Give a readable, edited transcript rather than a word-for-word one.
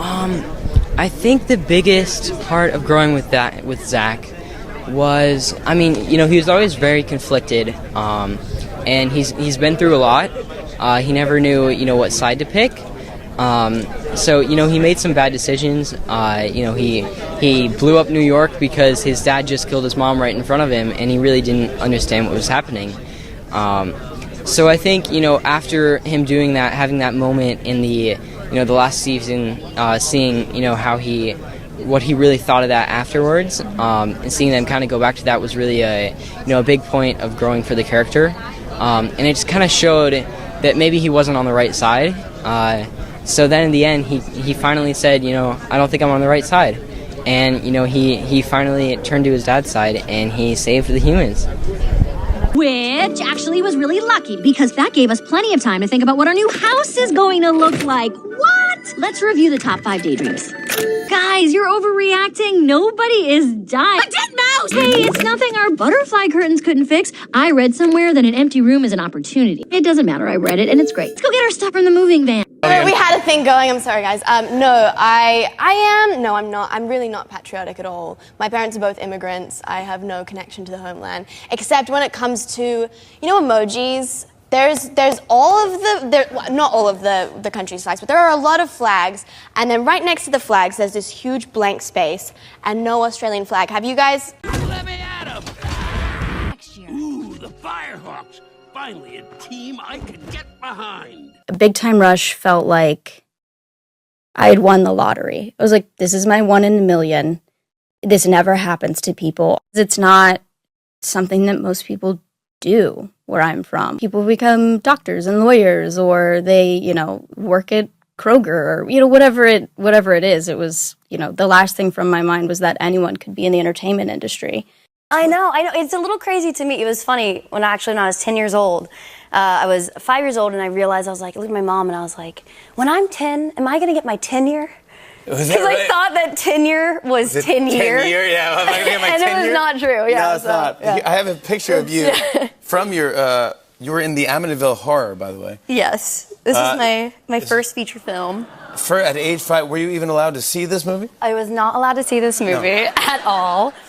I think the biggest part of growing with Zach was, I mean, he was always very conflicted, and he's been through a lot. He never knew, what side to pick. So he made some bad decisions. He blew up New York because his dad just killed his mom right in front of him, and he really didn't understand what was happening. So I think, after him doing that, having that moment in the last season, seeing, what he really thought of that afterwards, and seeing them kind of go back to that was really a big point of growing for the character. And it just kind of showed that maybe he wasn't on the right side. So then in the end, he finally said, I don't think I'm on the right side. And, he finally turned to his dad's side, and he saved the humans. Which actually was really lucky, because that gave us plenty of time to think about what our new house is going to look like. What? Let's review the top 5 daydreams. Guys, you're overreacting. Nobody is dying. A dead mouse! Hey, it's nothing our butterfly curtains couldn't fix. I read somewhere that an empty room is an opportunity. It doesn't matter. I read it, and it's great. Let's go get our stuff from the moving van. We had a thing going. I'm sorry, guys. No, I'm not. I'm really not patriotic at all. My parents are both immigrants. I have no connection to the homeland, except when it comes to, emojis. There's all of not all of the country's flags, but there are a lot of flags, and then right next to the flags there's this huge blank space and no Australian flag. Have you guys? Let me at 'em! Next year. Ooh, the Firehawks. Finally a team I can get behind. A Big Time Rush felt like I had won the lottery. I was like, this is my 1 in a million. This never happens to people. It's not something that most people do where I'm from. People become doctors and lawyers, or they, work at Kroger, or, whatever it is. It was, the last thing from my mind was that anyone could be in the entertainment industry. I know. It's a little crazy to me. It was funny when I was 10 years old. I was 5 years old, and I realized, I looked at my mom, and I was like, when I'm 10, am I going to get my tenure? Because I thought that tenure was 10 years. 10 year, yeah. Am I going to get my and tenure? it was not true. Yeah, no, it's not. Yeah. I have a picture of you from your, you were in the Amityville Horror, by the way. Yes. This is my first feature film. At age 5, were you even allowed to see this movie? I was not allowed to see this movie at all.